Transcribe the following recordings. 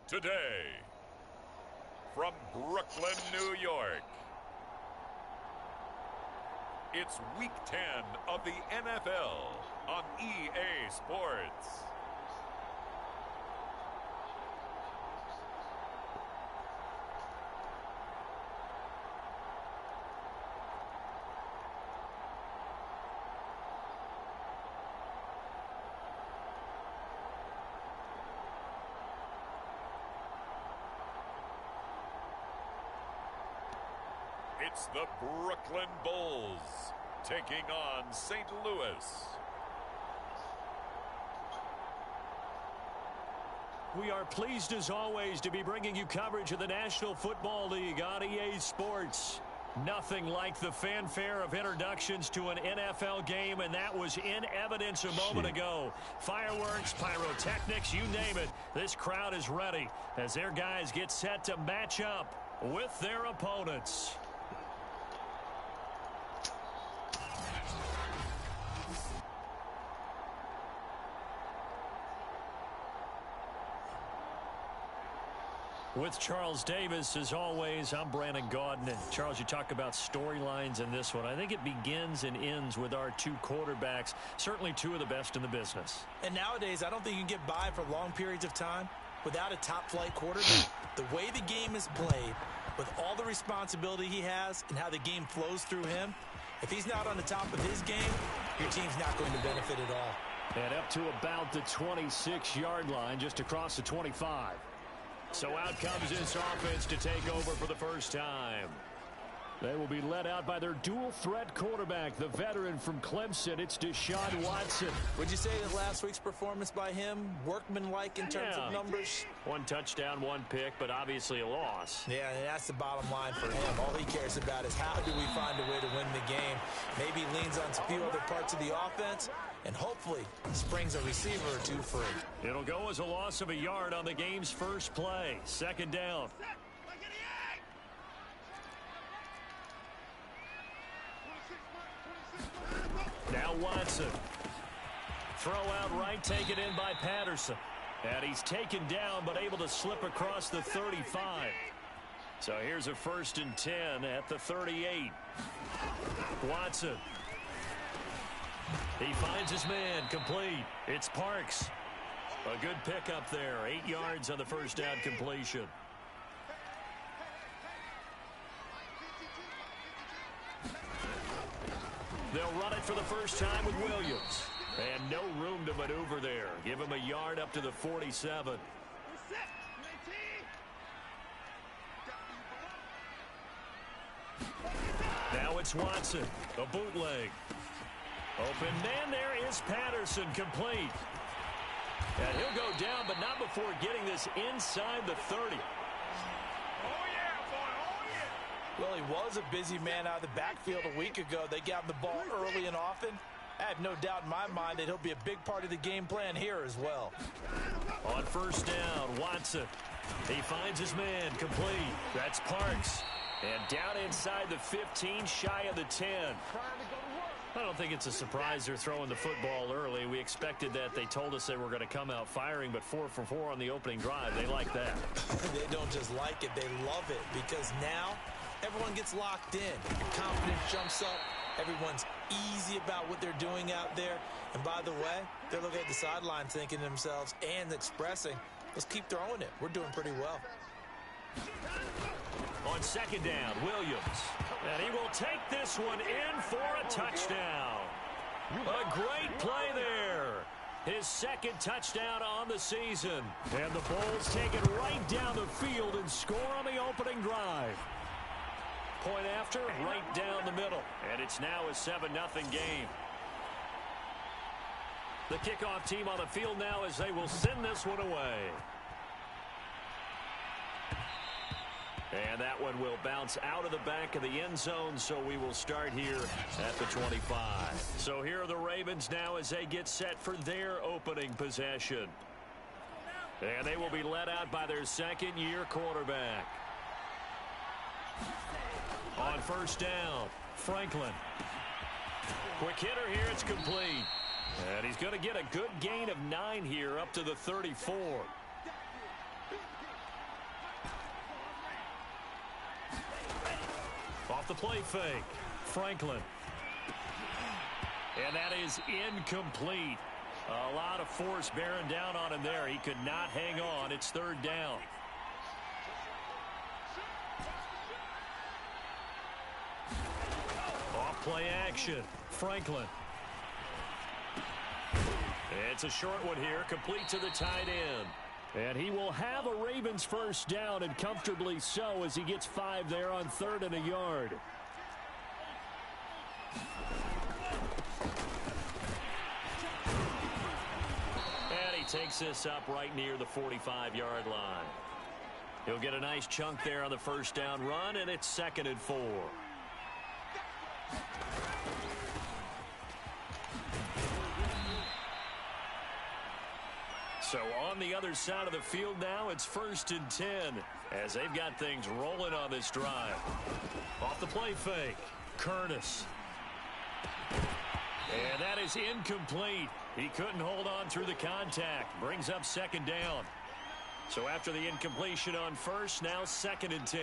Today, from Brooklyn, New York, it's Week 10 of the NFL on EA Sports. It's the Brooklyn Bulls taking on St. Louis. We are pleased as always to be bringing you coverage of the National Football League on EA Sports. Nothing like the fanfare of introductions to an NFL game, and that was in evidence a moment ago. Fireworks, pyrotechnics, you name it. This crowd is ready as their guys get set to match up with their opponents. With Charles Davis, as always, I'm Brandon Gaudin. And Charles, you talk about storylines in this one. I think it begins and ends with our two quarterbacks, certainly two of the best in the business. And nowadays, I don't think you can get by for long periods of time without a top-flight quarterback. The way the game is played, with all the responsibility he has and how the game flows through him, if he's not on the top of his game, your team's not going to benefit at all. And up to about the 26-yard line, just across the 25. So out comes this offense to take over for the first time. They will be led out by their dual-threat quarterback, the veteran from Clemson. It's Deshaun Watson. Would you say that last week's performance by him, workmanlike in terms of numbers? One touchdown, one pick, but obviously a loss. Yeah, and that's the bottom line for him. All he cares about is how do we find a way to win the game. Maybe he leans on a few other parts of the offense, and hopefully springs a receiver or two free. It'll go as a loss of a yard on the game's first play. Second down. Now Watson. Throw out right, taken in by Patterson. And he's taken down, but able to slip across the 35. So here's a 1st and 10 at the 38. Watson. He finds his man, complete. It's Parks. A good pickup there. 8 yards on the first down completion. They'll run it for the first time with Williams. And no room to maneuver there. Give him a yard up to the 47. Now it's Watson. A bootleg. Open man, there is Patterson, complete. And he'll go down, but not before getting this inside the 30. Well, he was a busy man out of the backfield a week ago. They got him the ball early and often. I have no doubt in my mind that he'll be a big part of the game plan here as well. On first down, Watson. He finds his man, complete. That's Parks. And down inside the 15, shy of the 10. I don't think it's a surprise they're throwing the football early. We expected that. They told us they were going to come out firing, but 4 for 4 on the opening drive. They like that. They don't just like it, they love it, because now everyone gets locked in. Confidence jumps up. Everyone's easy about what they're doing out there. And by the way, they're looking at the sideline thinking to themselves and expressing, let's keep throwing it. We're doing pretty well. On second down, Williams. And he will take this one in for a touchdown. A great play there. His second touchdown on the season. And the Bulls take it right down the field and score on the opening drive. Point after, right down the middle. And it's now a 7-0 game. The kickoff team on the field now as they will send this one away. And that one will bounce out of the back of the end zone, so we will start here at the 25. So here are the Ravens now as they get set for their opening possession. And they will be led out by their second-year quarterback. On first down, Franklin. Quick hitter here, it's complete. And he's going to get a good gain of 9 here up to the 34. Off the play fake. Franklin. And that is incomplete. A lot of force bearing down on him there. He could not hang on. It's third down. Off play action. Franklin. It's a short one here, complete to the tight end. And he will have a Ravens first down, and comfortably so, as he gets 5 there on 3rd and a yard. And he takes this up right near the 45-yard line. He'll get a nice chunk there on the first down run, and it's 2nd and 4. So on the other side of the field now, it's 1st and 10 as they've got things rolling on this drive. Off the play fake, Curtis. And that is incomplete. He couldn't hold on through the contact. Brings up 2nd down. So after the incompletion on first, now 2nd and 10.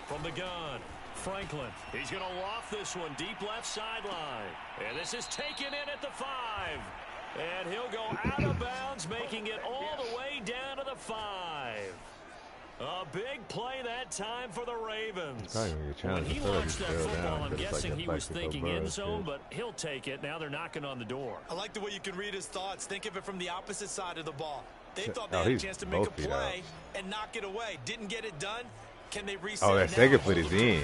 From the gun, Franklin. He's going to loft this one deep left sideline. And this is taken in at the 5. And he'll go out of bounds, making it all the way down to the 5. A big play that time for the Ravens. When he launched that football, I'm guessing he was thinking end zone, but he'll take it. Now they're knocking on the door. I like the way you can read his thoughts. Think of it from the opposite side of the ball. They thought they had a chance to make a play and knock it away. Didn't get it done. Can they reset it now? second foot is in.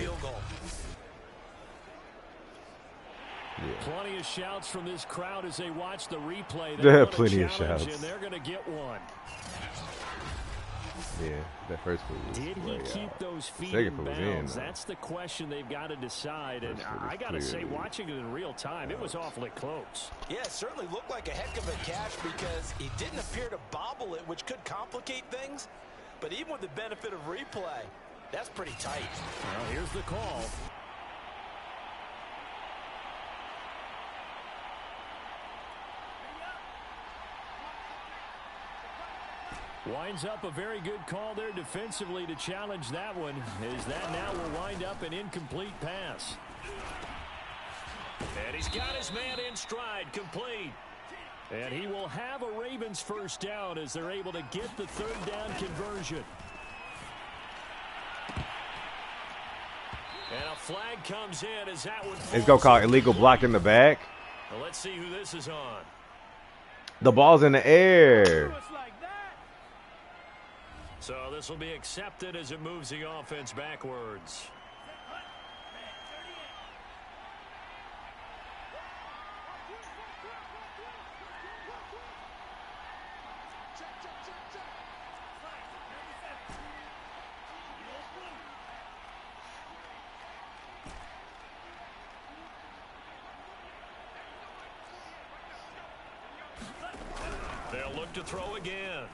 Yeah. Plenty of shouts from this crowd as they watch the replay. They have plenty of shouts. And they're going to get one. Yeah, that first foot was Did he keep those feet in bounds? That's the question they've got to decide. And I got to say, watching it in real time, it was awfully close. Yeah, it certainly looked like a heck of a catch because he didn't appear to bobble it, which could complicate things. But even with the benefit of replay, that's pretty tight. Well, here's the call. Winds up a very good call there defensively to challenge that one, as that now will wind up an incomplete pass. And he's got his man in stride, complete. And he will have a Ravens first down as they're able to get the 3rd down conversion. And a flag comes in as that one falls. It's going to call illegal block in the back. Well, let's see who this is on. The ball's in the air. So this will be accepted as it moves the offense backwards. They'll look to throw again.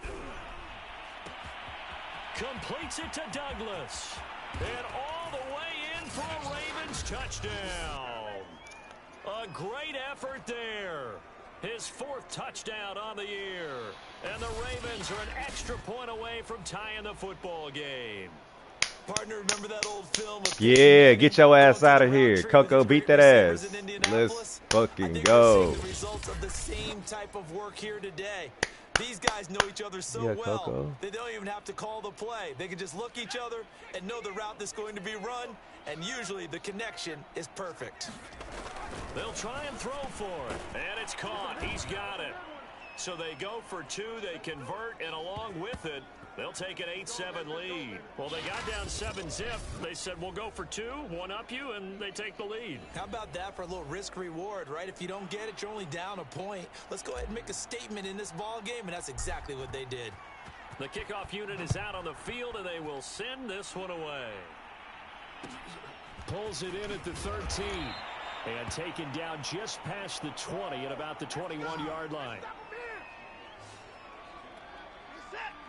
Completes it to Douglas. And all the way in for a Ravens touchdown. A great effort there. His 4th touchdown on the year. And the Ravens are an extra point away from tying the football game. Partner, remember that old film? Yeah, get your ass out of here. Coco, beat that ass. Let's fucking go. The results of the same type of work here today. These guys know each other so well. Coco. They don't even have to call the play. They can just look each other and know the route that's going to be run, and usually the connection is perfect. They'll try and throw for it, and it's caught. He's got it. So they go for 2, they convert, and along with it, they'll take an 8-7 lead. Well, they got down 7-zip. They said, we'll go for 2, one up you, and they take the lead. How about that for a little risk-reward, right? If you don't get it, you're only down a point. Let's go ahead and make a statement in this ball game, and that's exactly what they did. The kickoff unit is out on the field, and they will send this one away. Pulls it in at the 13, and taken down just past the 20 at about the 21-yard line.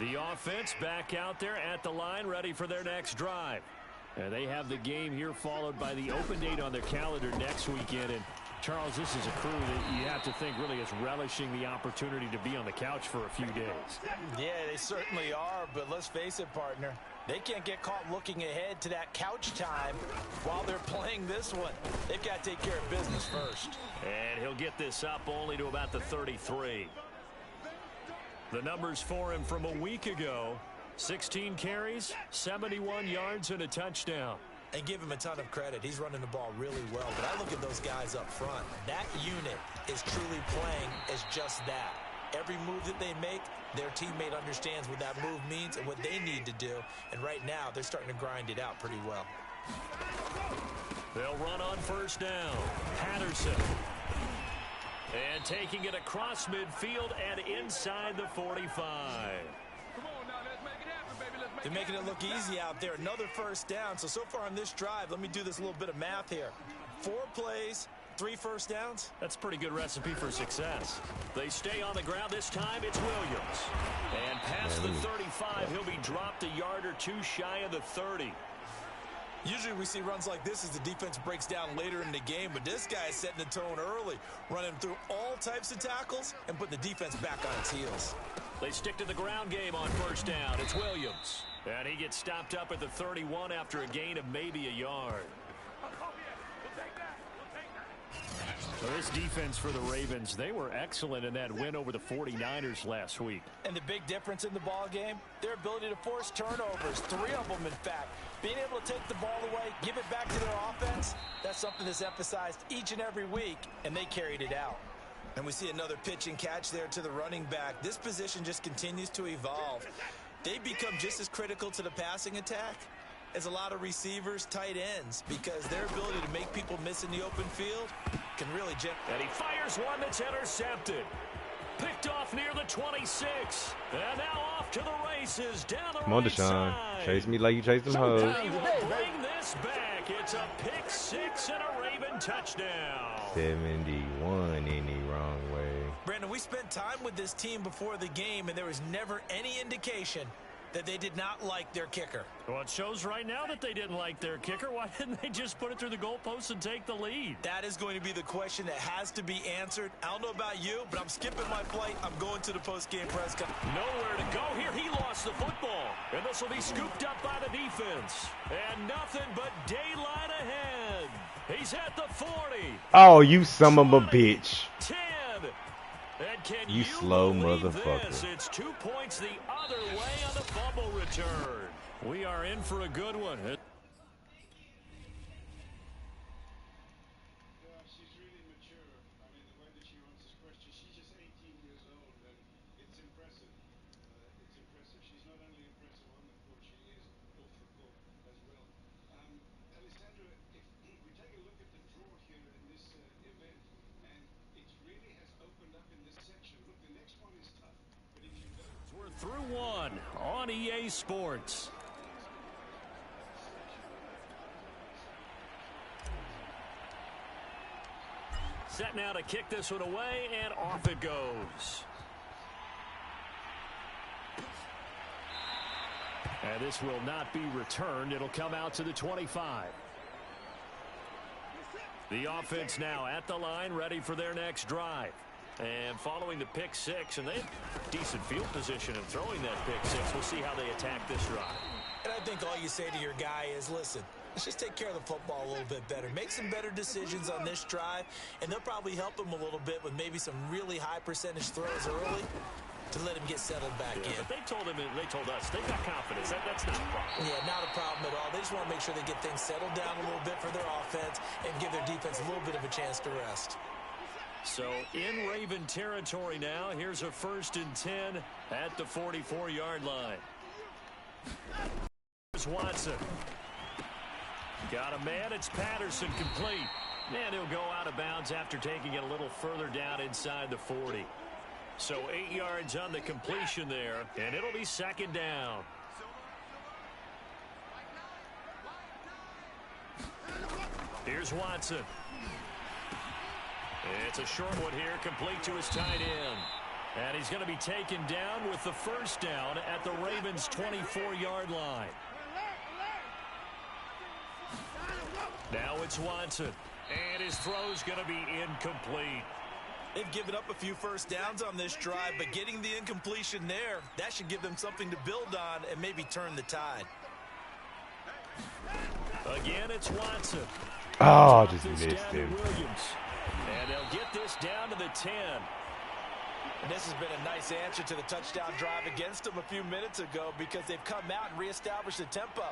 The offense back out there at the line, ready for their next drive. And they have the game here followed by the open date on their calendar next weekend. And Charles, this is a crew that you have to think really is relishing the opportunity to be on the couch for a few days. Yeah, they certainly are, but let's face it, partner. They can't get caught looking ahead to that couch time while they're playing this one. They've got to take care of business first. And he'll get this up only to about the 33. The numbers for him from a week ago: 16 carries, 71 yards, and a touchdown. And give him a ton of credit. He's running the ball really well. But I look at those guys up front. That unit is truly playing as just that. Every move that they make, their teammate understands what that move means and what they need to do. And right now, they're starting to grind it out pretty well. They'll run on first down. Patterson. And taking it across midfield and inside the 45. They're making it look easy out there. Another first down. So far on this drive, let me do this little bit of math here. 4 plays, 3 first downs. That's a pretty good recipe for success. They stay on the ground. This time it's Williams. And past the 35, he'll be dropped a yard or 2 shy of the 30. Usually we see runs like this as the defense breaks down later in the game, but this guy is setting the tone early, running through all types of tackles and putting the defense back on its heels. They stick to the ground game on first down. It's Williams. And he gets stopped up at the 31 after a gain of maybe a yard. So this defense for the Ravens, they were excellent in that win over the 49ers last week. And the big difference in the ball game, their ability to force turnovers, 3 of them in fact. Being able to take the ball away, give it back to their offense, that's something that's emphasized each and every week, and they carried it out. And we see another pitch and catch there to the running back. This position just continues to evolve. They become just as critical to the passing attack as a lot of receivers, tight ends, because their ability to make people miss in the open field can really And he fires one that's intercepted. Picked off near the 26. And now off to the races down the Come on, right Deshaun. side. Chase me like you chased them hoes. He will bring this back. It's a pick 6 and a Raven touchdown. 71 any wrong way. Brandon, we spent time with this team before the game, and there was never any indication that they did not like their kicker. Well, it shows right now that they didn't like their kicker. Why didn't they just put it through the goalpost and take the lead? That is going to be the question that has to be answered. I don't know about you, but I'm skipping my flight. I'm going to the post-game press conference. Nowhere to go here. He lost the football. And this will be scooped up by the defense. And nothing but daylight ahead. He's at the 40. Oh, you son of a bitch. 10. And can you slow believe motherfucker. This? It's 2 points the other way on the fumble return. We are in for a good one. She's really mature. I mean, the way that she answers questions, she's just 18 years old, and it's impressive. It's impressive. She's not only impressive on the court, she is off the court as well. Alessandra, if we take a look at the draw here in this event, and it really has opened up in this section. Look, the next one is tough, but if you go... We're through one on EA Sports. Set now to kick this one away, and off it goes. And this will not be returned. It'll come out to the 25. The offense now at the line, ready for their next drive. And following the pick 6, and they have decent field position in throwing that pick 6. We'll see how they attack this drive. And I think all you say to your guy is, listen, let's just take care of the football a little bit better. Make some better decisions on this drive, and they'll probably help him a little bit with maybe some really high percentage throws early to let him get settled back in. But they told us, they've got confidence. That's not a problem. Yeah, not a problem at all. They just want to make sure they get things settled down a little bit for their offense and give their defense a little bit of a chance to rest. So in Raven territory now, here's a 1st and 10 at the 44-yard line. Here's Watson. Got a man, it's Patterson, complete. And he'll go out of bounds after taking it a little further down inside the 40. So 8 yards on the completion there, and it'll be 2nd down. Here's Watson. It's a short one here, complete to his tight end. And he's going to be taken down with the 1st down at the Ravens' 24-yard line. Now it's Watson. And his throw's going to be incomplete. They've given up a few first downs on this drive, but getting the incompletion there, that should give them something to build on and maybe turn the tide. Again, it's Watson. Oh, just missed him. And they'll get this down to the 10. And this has been a nice answer to the touchdown drive against them a few minutes ago because they've come out and reestablished the tempo.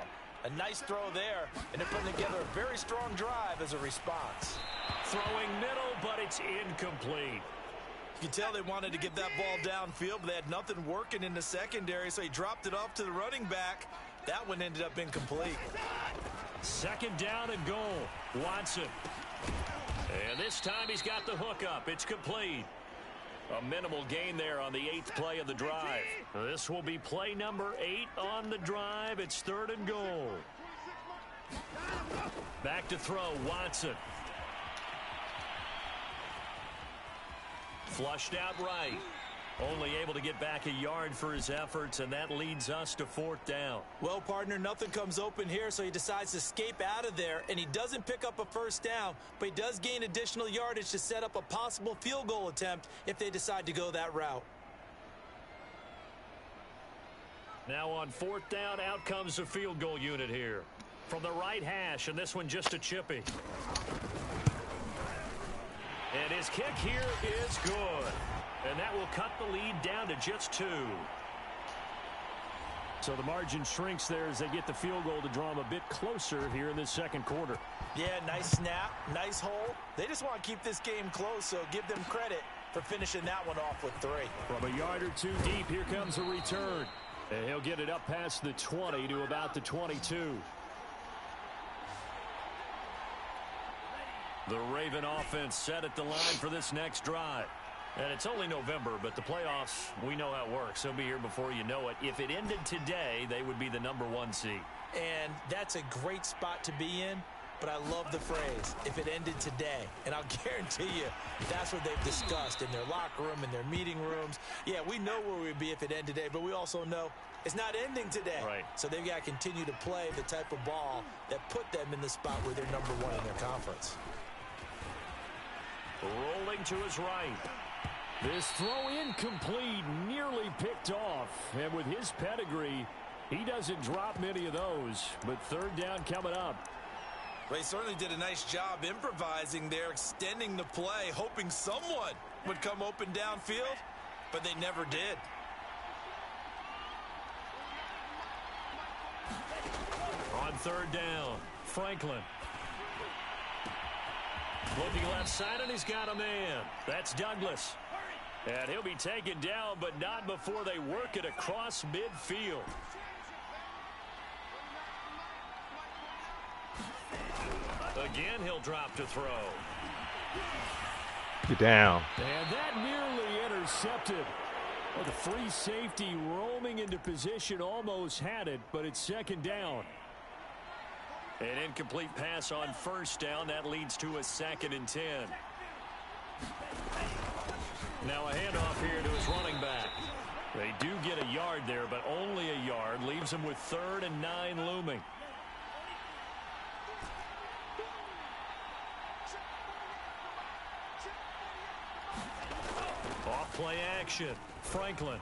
A nice throw there, and they're putting together a very strong drive as a response. Throwing middle, but it's incomplete. You can tell they wanted to get that ball downfield, but they had nothing working in the secondary, so he dropped it off to the running back. That one ended up incomplete. Second down and goal. Watson. And this time he's got the hook up. It's complete. A minimal gain there on the 8th play of the drive. This will be play number 8 on the drive. It's 3rd and goal. Back to throw, Watson. Flushed out right. Only able to get back a yard for his efforts, and that leads us to 4th down. Well, partner, nothing comes open here, so he decides to escape out of there, and he doesn't pick up a first down, but he does gain additional yardage to set up a possible field goal attempt if they decide to go that route. Now on 4th down, out comes the field goal unit here. From the right hash, and this one just a chippy. And his kick here is good. And that will cut the lead down to just 2. So the margin shrinks there as they get the field goal to draw them a bit closer here in this second quarter. Yeah, nice snap, nice hole. They just want to keep this game close, so give them credit for finishing that one off with 3. From a yard or 2 deep, here comes a return. And he'll get it up past the 20 to about the 22. The Raven offense set at the line for this next drive. And it's only November, but the playoffs, we know how it works. They'll be here before you know it. If it ended today, they would be the #1 seed. And that's a great spot to be in, but I love the phrase, if it ended today. And I'll guarantee you that's what they've discussed in their locker room, in their meeting rooms. Yeah, we know where we'd be if it ended today, but we also know it's not ending today. Right. So they've got to continue to play the type of ball that put them in the spot where they're #1 in their conference. Rolling to his right. This throw incomplete, nearly picked off. And with his pedigree, he doesn't drop many of those. But 3rd down coming up. Well, he certainly did a nice job improvising there, extending the play, hoping someone would come open downfield, but they never did. On 3rd down, Franklin. Looking left side, and he's got a man. That's Douglas. And he'll be taken down, but not before they work it across midfield. Again, he'll drop to throw. Get down. And that nearly intercepted. Well, the free safety roaming into position almost had it, but it's 2nd down. An incomplete pass on 1st down. That leads to a 2nd and 10. Now a handoff here to his running back. They do get a yard there, but only a yard. Leaves them with 3rd and 9 looming. Off play action. Franklin.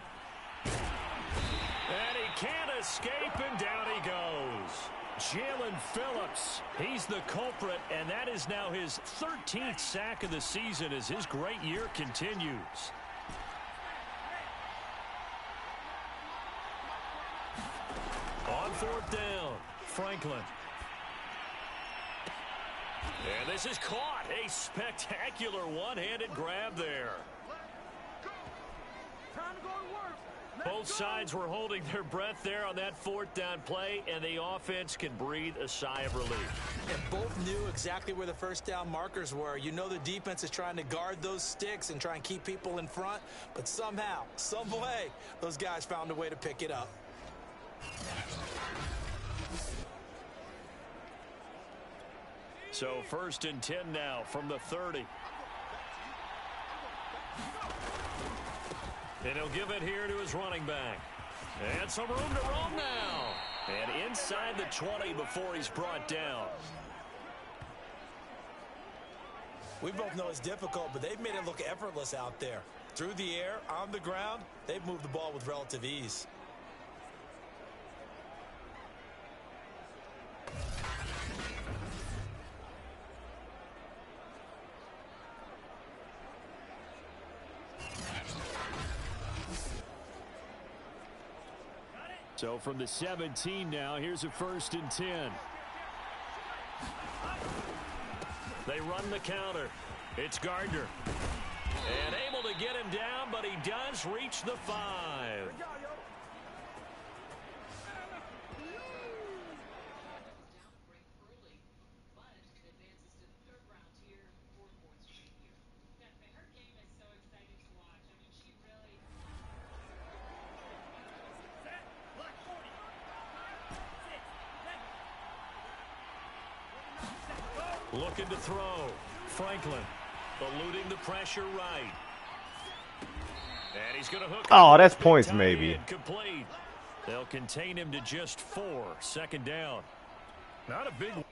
And he can't escape, and down he goes. Jalen Phillips, he's the culprit, and that is now his 13th sack of the season as his great year continues. On 4th down, Franklin. And this is caught. A spectacular one-handed grab there. Both sides were holding their breath there on that 4th down play, and the offense can breathe a sigh of relief. And both knew exactly where the 1st down markers were. You know the defense is trying to guard those sticks and try and keep people in front, but somehow, some way, those guys found a way to pick it up. So 1st and 10 now from the 30. And he'll give it here to his running back. And some room to roam now. And inside the 20 before he's brought down. We both know it's difficult, but they've made it look effortless out there. Through the air, on the ground, they've moved the ball with relative ease. So from the 17 now, here's a 1st and 10. They run the counter. It's Gardner. And able to get him down, but he does reach the 5. Looking to throw. Franklin eluding the pressure right. And he's going to hook. Oh, that's points maybe. Complete. They'll contain him to just 4. 2nd down. Not a big one.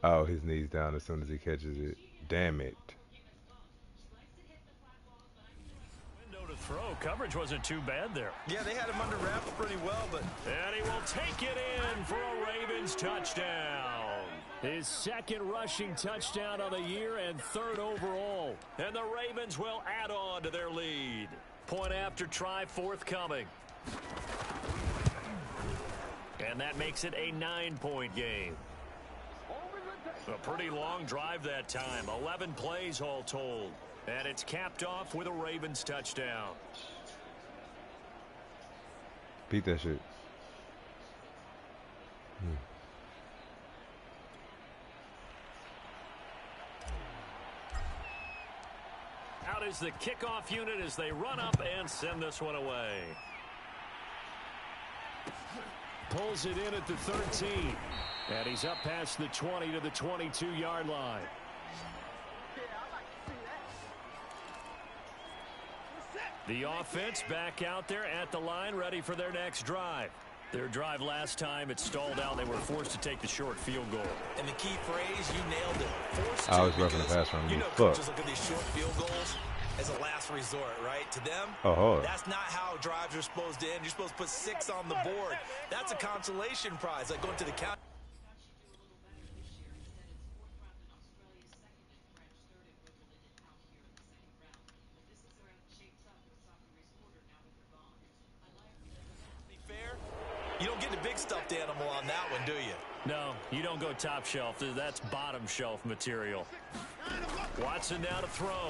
Oh, his knee's down as soon as he catches it. Damn it. Window to throw. Coverage wasn't too bad there. Yeah, they had him under wraps pretty well, but... And he will take it in for a Ravens touchdown. His 2nd rushing touchdown of the year and 3rd overall. And the Ravens will add on to their lead. Point after try forthcoming. And that makes it a 9-point game. A pretty long drive that time. 11 plays all told. And it's capped off with a Ravens touchdown. Beat that shit. Out is the kickoff unit as they run up and send this one away. Pulls it in at the 13. And he's up past the 20 to the 22-yard line. The offense back out there at the line, ready for their next drive. Their drive last time, it stalled out. They were forced to take the short field goal. And the key phrase, you nailed it. Forced I was to, roughing the pass from you you. know, coaches look at these short field goals as a last resort, right? To them, that's not how drives are supposed to end. You're supposed to put 6 on the board. That's a consolation prize, like going to the count. You don't get the big stuffed animal on that one, do you? No, you don't go top shelf. That's bottom shelf material. Watson now to throw.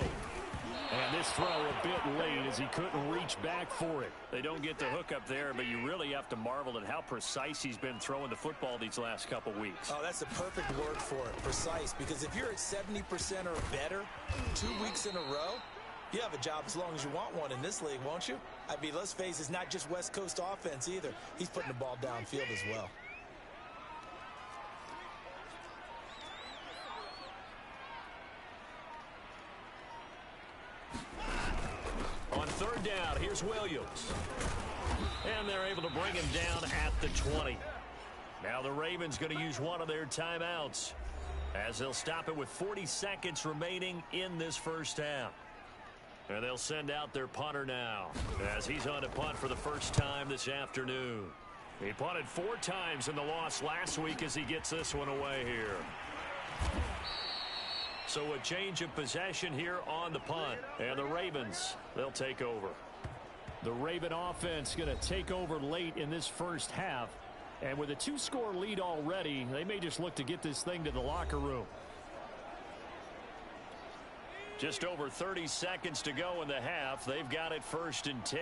And this throw a bit late as he couldn't reach back for it. They don't get the hook up there, but you really have to marvel at how precise he's been throwing the football these last couple weeks. Oh, that's the perfect word for it, precise. Because if you're at 70% or better 2 weeks in a row, you have a job as long as you want one in this league, won't you? I mean, let's face it, it's not just West Coast offense either. He's putting the ball downfield as well. On 3rd down, here's Williams. And they're able to bring him down at the 20. Now the Ravens going to use one of their timeouts as they'll stop it with 40 seconds remaining in this first half. And they'll send out their punter now as he's on to punt for the first time this afternoon. He punted 4 times in the loss last week as he gets this one away here. So a change of possession here on the punt. And the Ravens, they'll take over. The Raven offense going to take over late in this first half. And with a 2-score lead already, they may just look to get this thing to the locker room. Just over 30 seconds to go in the half. They've got it 1st and 10.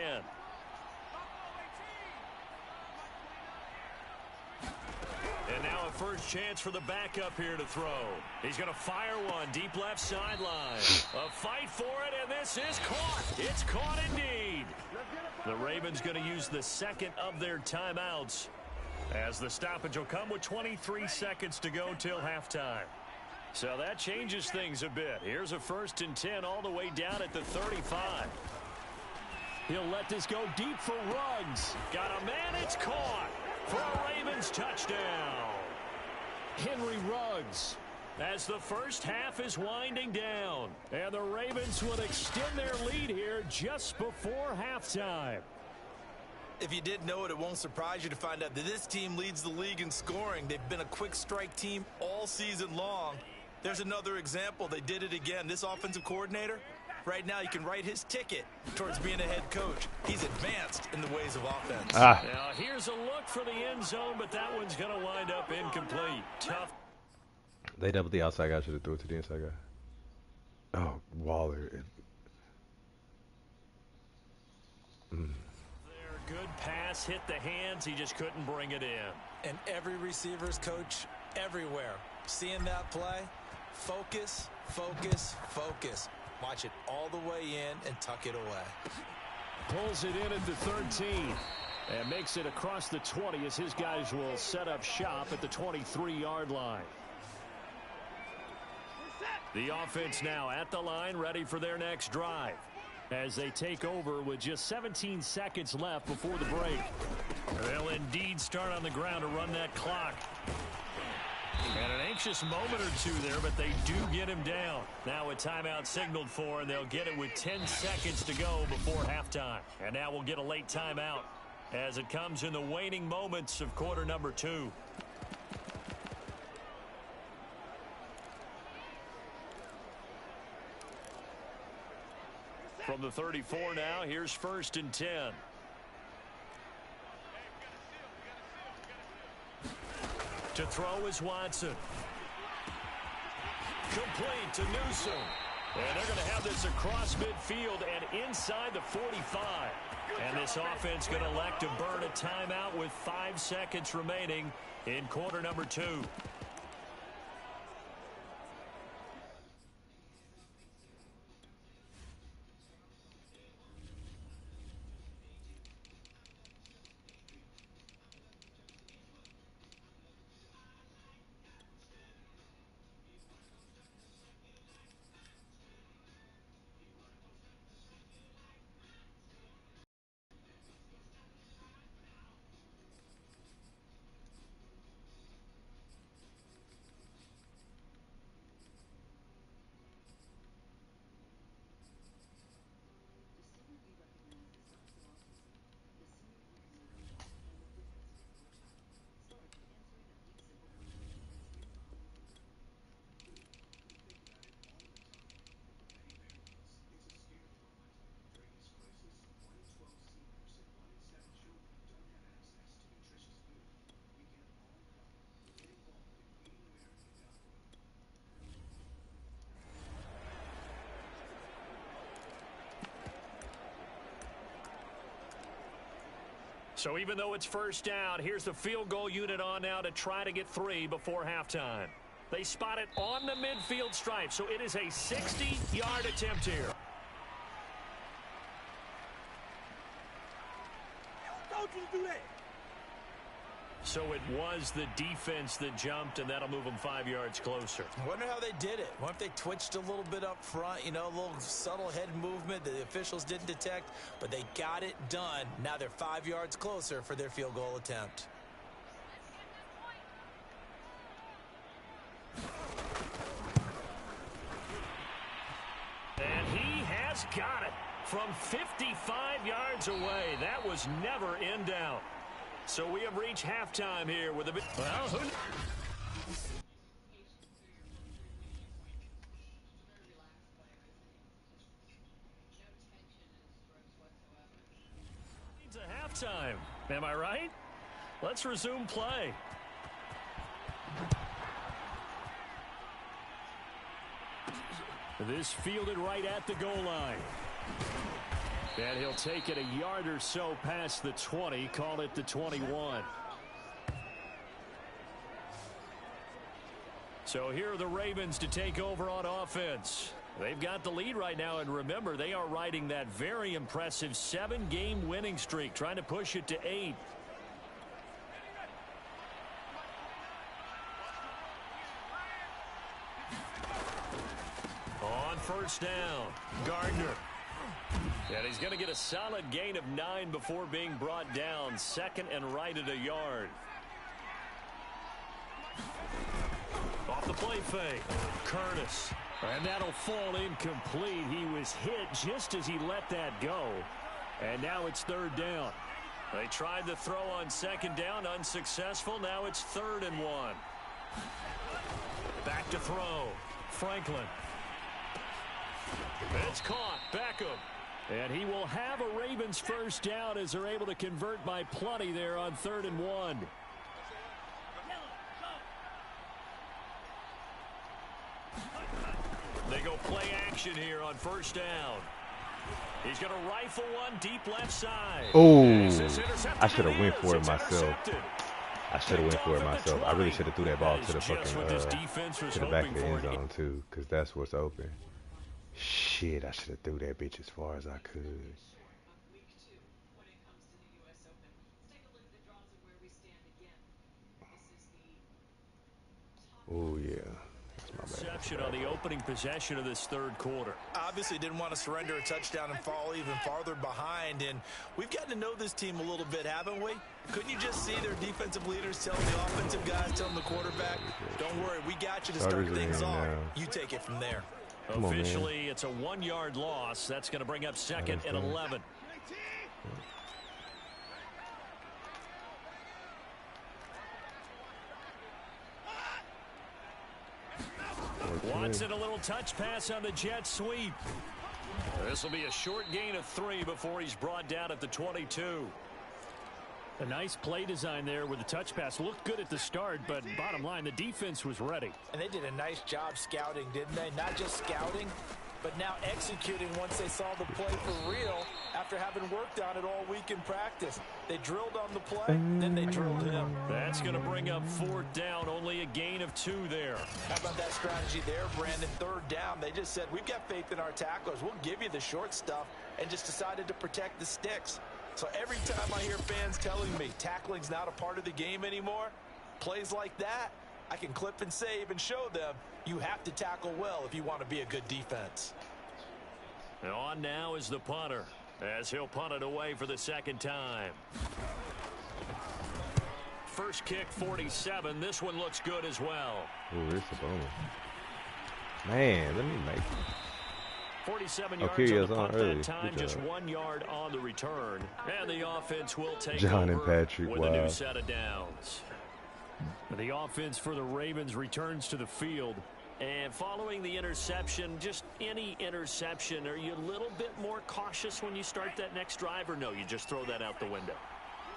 And now a first chance for the backup here to throw. He's going to fire one deep left sideline. A fight for it, and this is caught. It's caught indeed. The Ravens going to use the 2nd of their timeouts as the stoppage will come with 23 seconds to go till halftime. So that changes things a bit. Here's a 1st and 10 all the way down at the 35. He'll let this go deep for Ruggs. Got a man, it's caught for a Ravens touchdown. Henry Ruggs as the first half is winding down. And the Ravens would extend their lead here just before halftime. If you didn't know it, it won't surprise you to find out that this team leads the league in scoring. They've been a quick strike team all season long. There's another example. They did it again. This offensive coordinator, right now you can write his ticket towards being a head coach. He's advanced in the ways of offense. Now here's a look for the end zone, but that one's going to wind up incomplete. Tough. They doubled the outside guy. Should have threw it to the inside guy. Oh, Waller. Good pass, hit the hands. He just couldn't bring it in. And every receiver's coach everywhere. Seeing that play, focus, focus, focus. Watch it all the way in and tuck it away. Pulls it in at the 13 and makes it across the 20 as his guys will set up shop at the 23-yard line. The offense now at the line, ready for their next drive, as they take over with just 17 seconds left before the break. They'll indeed start on the ground to run that clock. And an anxious moment or two there, but they do get him down. Now a timeout signaled for, and they'll get it with 10 seconds to go before halftime. And now we'll get a late timeout as it comes in the waning moments of quarter number 2. From the 34 now, here's 1st and 10. To throw is Watson. Complete to Newsom. And they're going to have this across midfield and inside the 45. And this offense going to elect to burn a timeout with 5 seconds remaining in quarter number 2. So even though it's 1st down, here's the field goal unit on now to try to get 3 before halftime. They spot it on the midfield stripe, so it is a 60-yard attempt here. Told you to do that. So it was the defense that jumped, and that'll move them 5 yards closer. I wonder how they did it. What if they twitched a little bit up front, you know, a little subtle head movement that the officials didn't detect, but they got it done. Now they're 5 yards closer for their field goal attempt. And he has got it from 55 yards away. That was never in doubt. So we have reached halftime here with a bit. Well, who? It's a halftime. Am I right? Let's resume play. This fielded right at the goal line. And he'll take it a yard or so past the 20, call it the 21. So here are the Ravens to take over on offense. They've got the lead right now, and remember, they are riding that very impressive 7-game winning streak, trying to push it to 8. On 1st down, Gardner. And he's going to get a solid gain of 9 before being brought down. 2nd and right at a yard. Off the play fake. Curtis. And that'll fall incomplete. He was hit just as he let that go. And now it's third down. They tried the throw on second down, unsuccessful. Now it's 3rd and 1. Back to throw. Franklin. It's caught. Beckham. And he will have a Ravens first down as they're able to convert by plenty there on 3rd and 1. They go play action here on first down. He's going to rifle one deep left side. Oh, I should have went for it myself. I really should have threw that ball to the fucking to the back of the end zone too, because that's what's open. Shit, I should have threw that bitch as far as I could. Oh yeah. Interception on the opening possession of this third quarter. Obviously didn't want to surrender a touchdown and fall even farther behind. And we've gotten to know this team a little bit, haven't we? Couldn't you just see their defensive leaders telling the offensive guys, telling the quarterback, don't worry, we got you to start things off. You take it from there. Officially, it's a 1-yard loss. That's going to bring up 2nd and 11. Watson, a little touch pass on the jet sweep. This will be a short gain of 3 before he's brought down at the 22. A nice play design there with the touch pass. Looked good at the start, but bottom line, the defense was ready. And they did a nice job scouting, didn't they? Not just scouting, but now executing once they saw the play for real after having worked on it all week in practice. They drilled on the play, then they drilled him. That's going to bring up 4th down, only a gain of 2 there. How about that strategy there, Brandon? 3rd down, they just said, we've got faith in our tacklers. We'll give you the short stuff, and just decided to protect the sticks. So every time I hear fans telling me tackling's not a part of the game anymore, plays like that, I can clip and save and show them you have to tackle well if you want to be a good defense. And on now is the punter, as he'll punt it away for the 2nd time. First kick, 47. This one looks good as well. Ooh, it's a bonus. Man, let me make it. 47 yards on the punt that time, just 1 yard on the return. And the offense will take John over and Patrick, with a new set of downs. The offense for the Ravens returns to the field. And following the interception, just any interception, are you a little bit more cautious when you start that next drive, or no, you just throw that out the window?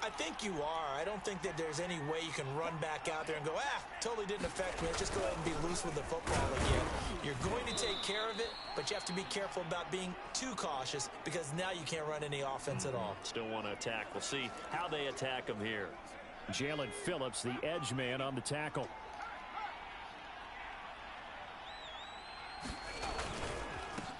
I think you are. I don't think that there's any way you can run back out there and go, totally didn't affect me. Just go ahead and be loose with the football again. You're going to take care of it, but you have to be careful about being too cautious because now you can't run any offense at all. Still want to attack. We'll see how they attack them here. Jalen Phillips, the edge man on the tackle.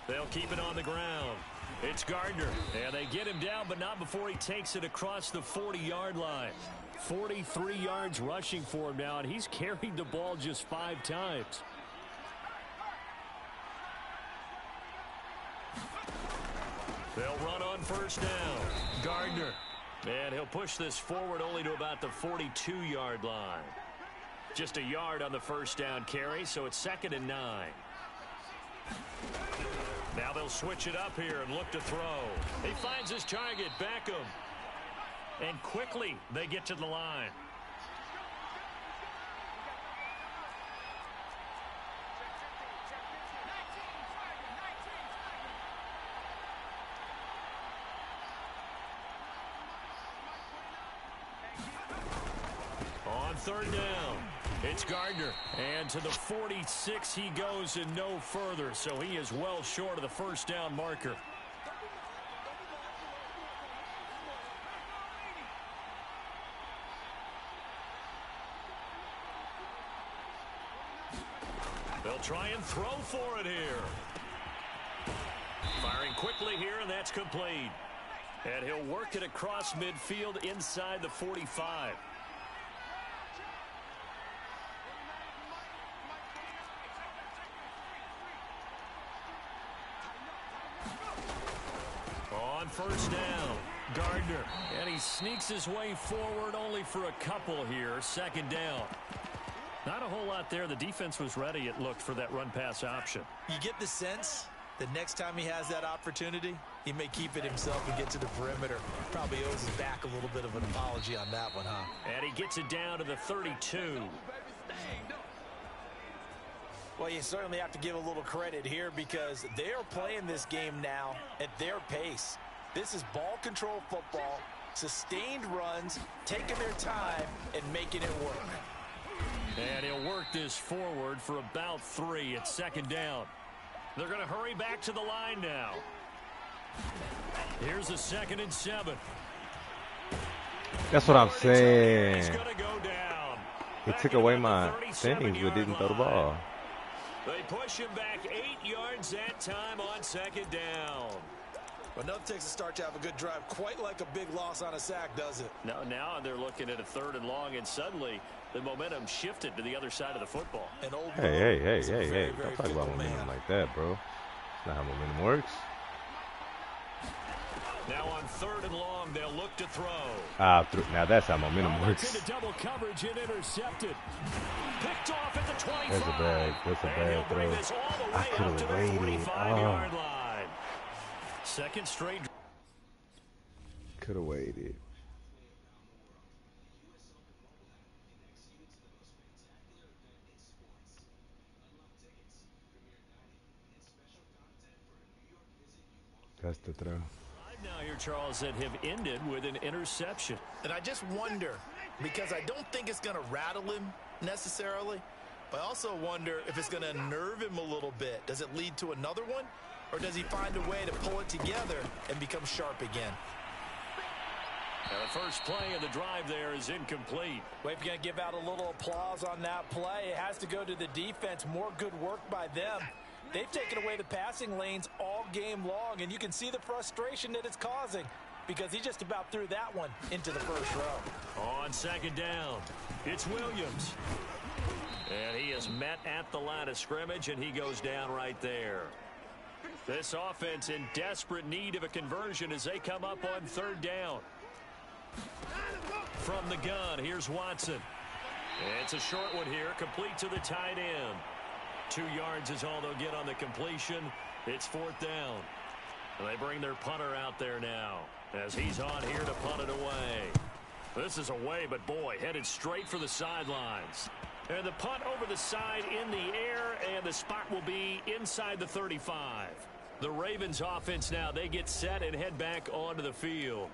They'll keep it on the ground. It's Gardner, and they get him down, but not before he takes it across the 40-yard line. 43 yards rushing for him now, and he's carried the ball just 5 times. They'll run on first down. Gardner, and he'll push this forward only to about the 42-yard line. Just a yard on the first down carry, so it's 2nd and 9. Now they'll switch it up here and look to throw. He finds his target, Beckham. And quickly they get to the line. On 3rd down. It's Gardner, and to the 46 he goes and no further, so he is well short of the first down marker. They'll try and throw for it here. Firing quickly here, and that's complete. And he'll work it across midfield inside the 45. On first down, Gardner, and he sneaks his way forward only for a couple here. 2nd down. Not a whole lot there. The defense was ready, it looked, for that run-pass option. You get the sense that next time he has that opportunity, he may keep it himself and get to the perimeter. Probably owes his back a little bit of an apology on that one, huh? And he gets it down to the 32. Well, you certainly have to give a little credit here because they're playing this game now at their pace. This is ball control football, sustained runs, taking their time, and making it work. And he'll work this forward for about 3. It's second down. They're going to hurry back to the line now. Here's a 2nd and 7. That's what I'm saying. He's going to go down. He took away my things but didn't throw the ball. They push him back 8 yards that time on 2nd down. But nothing takes a start to have a good drive quite like a big loss on a sack, does it? No, now they're looking at a 3rd and long, and suddenly the momentum shifted to the other side of the football. Hey. Don't talk about momentum like that, bro. That's not how momentum works. Now on 3rd and long, they'll look to throw. Now that's how momentum works. Into double coverage and intercepted. Picked off at the 25. That's a bad throw. I could have waited. 45-yard line. Second straight. Could have waited. That's the throw. Now here, Charles, that have ended with an interception. And I just wonder, because I don't think it's going to rattle him necessarily, but I also wonder if it's going to nerve him a little bit. Does it lead to another one, or does he find a way to pull it together and become sharp again? Now the first play of the drive there is incomplete. Well, if you're going to give out a little applause on that play, it has to go to the defense. More good work by them. They've taken away the passing lanes all game long, and you can see the frustration that it's causing because he just about threw that one into the first row. On 2nd down, it's Williams. And he is met at the line of scrimmage, and he goes down right there. This offense in desperate need of a conversion as they come up on 3rd down. From the gun, here's Watson. It's a short one here, complete to the tight end. 2 yards is all they'll get on the completion. It's 4th down. They bring their punter out there now as he's on here to punt it away. This is away, but boy, headed straight for the sidelines. And the punt over the side in the air, and the spot will be inside the 35. The Ravens offense now, they get set and head back onto the field.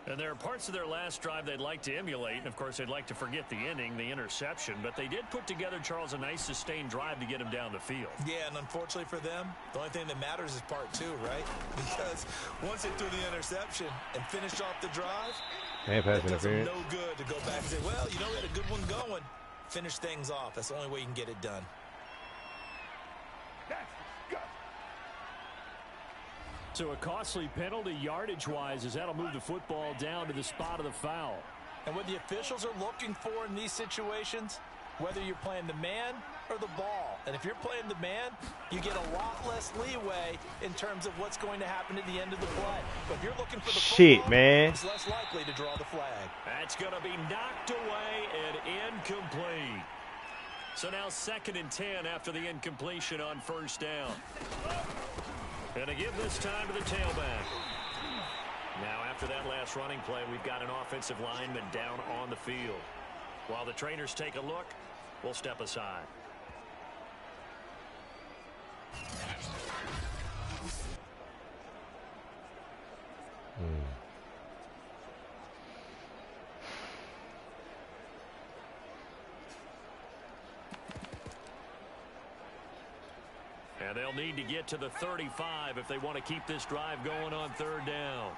And there are parts of their last drive they'd like to emulate. And, of course, they'd like to forget the ending, the interception. But they did put together, Charles, a nice sustained drive to get him down the field. Yeah, and unfortunately for them, the only thing that matters is part 2, right? Because once they threw the interception and finished off the drive, it does them no good to go back and say, well, you know, we had a good one going. Finish things off. That's the only way you can get it done. So a costly penalty yardage-wise as that'll move the football down to the spot of the foul. And what the officials are looking for in these situations, whether you're playing the man or the ball. And if you're playing the man, you get a lot less leeway in terms of what's going to happen at the end of the play. But if you're looking for the football, man, it's less likely to draw the flag. That's going to be knocked away and incomplete. So now 2nd and 10 after the incompletion on 1st down. And to give this time to the tailback. Now after that last running play, we've got an offensive lineman down on the field. While the trainers take a look, we'll step aside. And they'll need to get to the 35 if they want to keep this drive going on 3rd down.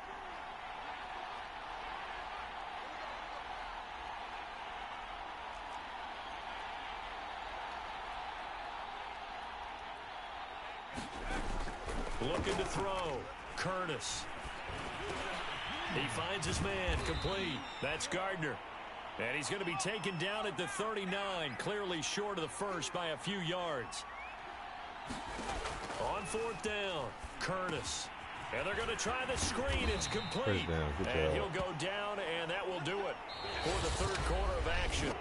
Looking to throw. Curtis. He finds his man. Complete. That's Gardner. And he's going to be taken down at the 39. Clearly short of the first by a few yards. On 4th down, Curtis. And they're going to try the screen. It's complete. And he'll go down, and that will do it for the 3rd quarter of action.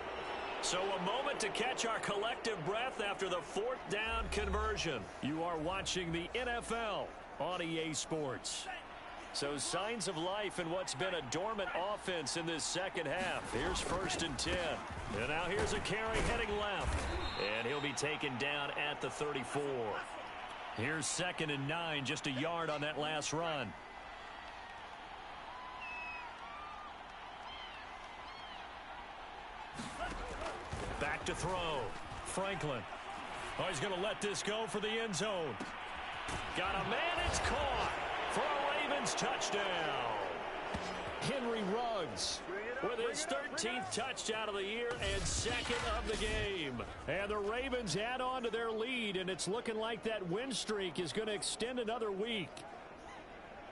So a moment to catch our collective breath after the 4th down conversion. You are watching the NFL on EA Sports. So signs of life in what's been a dormant offense in this second half. Here's 1st and 10. And now here's a carry heading left. And he'll be taken down at the 34. Here's 2nd and 9, just a yard on that last run. Back to throw. Franklin. Oh, he's going to let this go for the end zone. Got a man, it's caught for a Ravens touchdown. Henry Ruggs with his 13th touchdown of the year and 2nd of the game. And the Ravens add on to their lead, and it's looking like that win streak is going to extend another week.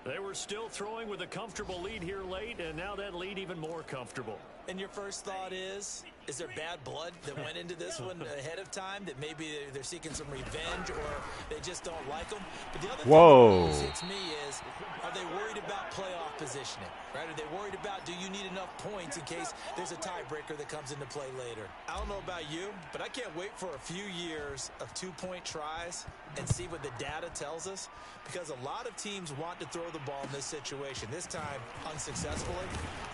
They were still throwing with a comfortable lead here late, and now that lead even more comfortable. And your first thought is there bad blood that went into this one ahead of time, that maybe they're seeking some revenge or they just don't like them? But the other thing that hits me is, are they worried about playoff positioning? Right? Are they worried about, do you need enough points in case there's a tiebreaker that comes into play later? I don't know about you, but I can't wait for a few years of 2-point tries and see what the data tells us, because a lot of teams want to throw the ball in this situation. This time, unsuccessfully.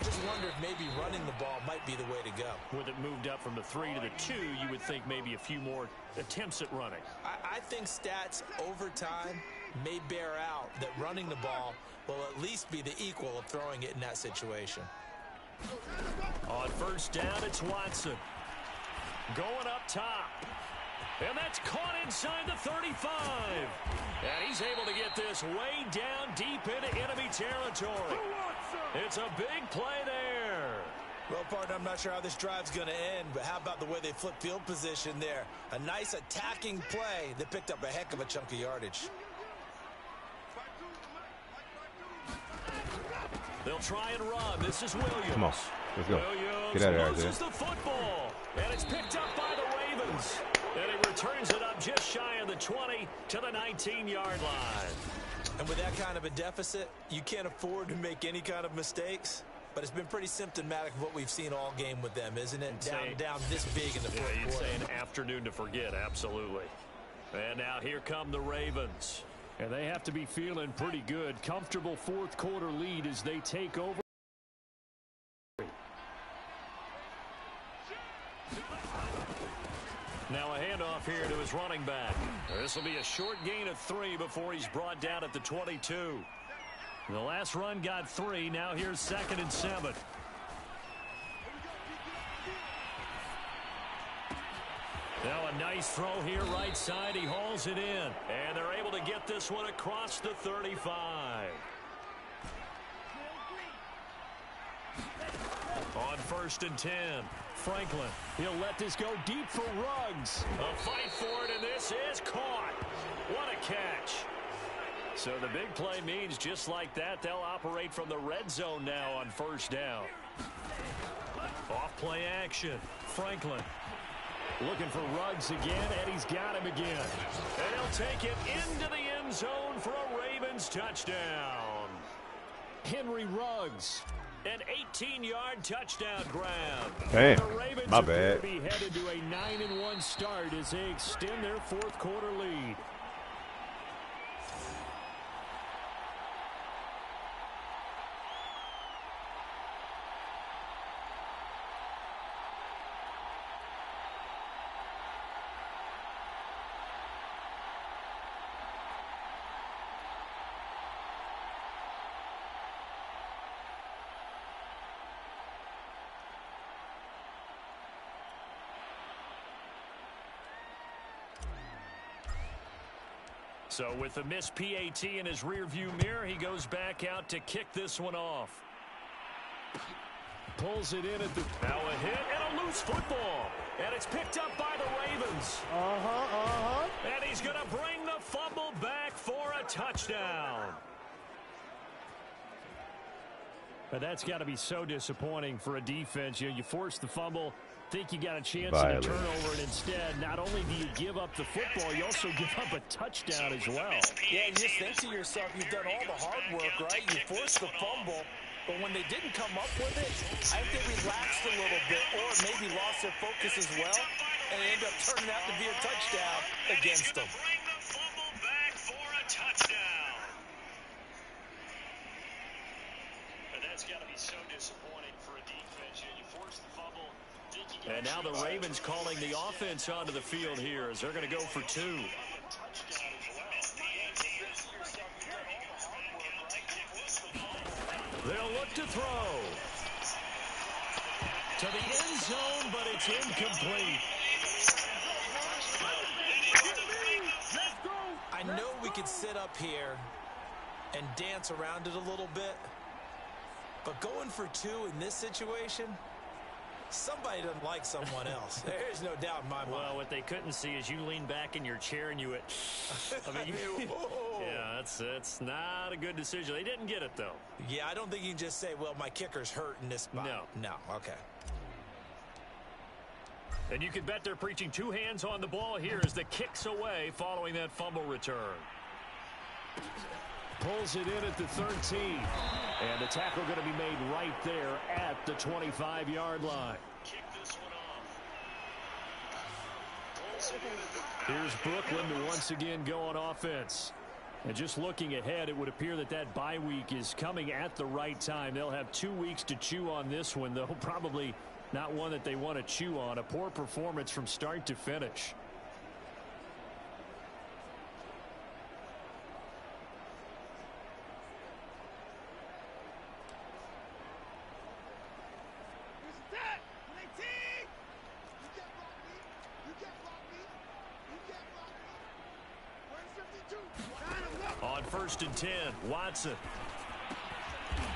Just wonder if maybe running the ball might be the way to go. With it moved up from the 3 to the 2, you would think maybe a few more attempts at running. I think stats over time may bear out that running the ball will at least be the equal of throwing it in that situation. On 1st down, it's Watson. Going up top. And that's caught inside the 35. And he's able to get this way down deep into enemy territory. It's a big play there. Well, partner, I'm not sure how this drive's going to end, but how about the way they flip field position there? A nice attacking play that picked up a heck of a chunk of yardage. They'll try and run. This is Williams. Come on, let's go. Williams get out of loses there. The football, and it's picked up by the Ravens. And he returns it up just shy of the 20 to the 19-yard line. And with that kind of a deficit, you can't afford to make any kind of mistakes. But it's been pretty symptomatic of what we've seen all game with them, isn't it? Down this big in the fourth quarter. You'd say an afternoon to forget, absolutely. And now here come the Ravens. And they have to be feeling pretty good. Comfortable fourth quarter lead as they take over. Now a handoff here to his running back. This will be a short gain of 3 before he's brought down at the 22. The last run got 3. Now here's 2nd and 7. Now a nice throw here right side. He hauls it in. And they're able to get this one across the 35. On 1st and 10. Franklin. He'll let this go deep for Ruggs. A fight for it, and this is caught. What a catch. So the big play means just like that, they'll operate from the red zone now on 1st down. Off play action. Franklin looking for Ruggs again, and he's got him again. And he'll take it into the end zone for a Ravens touchdown. Henry Ruggs, an 18-yard touchdown grab. Hey, the Ravens my bad. Be headed to a 9-1 start as they extend their fourth quarter lead. So with the missed PAT in his rearview mirror, he goes back out to kick this one off. Pulls it in at the... Now a hit and a loose football. And it's picked up by the Ravens. And he's going to bring the fumble back for a touchdown. But that's got to be so disappointing for a defense. You force the fumble, think you got a chance at a turnover, and instead, not only do you give up the football, you also give up a touchdown as well. Yeah, you just think to yourself, you've done all the hard work, right? You force the fumble, But when they didn't come up with it, I think they relaxed a little bit or maybe lost their focus as well, and it ended up turning out to be a touchdown against them. Bring the fumble back for a touchdown. And that's got to be so disappointing for a defense. You force the fumble. And now the Ravens calling the offense onto the field here as they're going to go for 2. They'll look to throw. To the end zone, but it's incomplete. I know we could sit up here and dance around it a little bit, but going for 2 in this situation, somebody doesn't like someone else. There's no doubt in my mind. Well, what they couldn't see is you lean back in your chair and you went, I mean, yeah, that's not a good decision. They didn't get it, though. Yeah, I don't think you can just say, well, my kicker's hurt in this spot. No, okay. And you can bet they're preaching 2 hands on the ball here as the kick's away following that fumble return. Pulls it in at the 13. And the tackle going to be made right there at the 25-yard line. Kick this one off. Here's Brooklyn to once again go on offense. And just looking ahead, it would appear that bye week is coming at the right time. They'll have 2 weeks to chew on this one, though probably not one that they want to chew on. A poor performance from start to finish. On 1st and 10, Watson.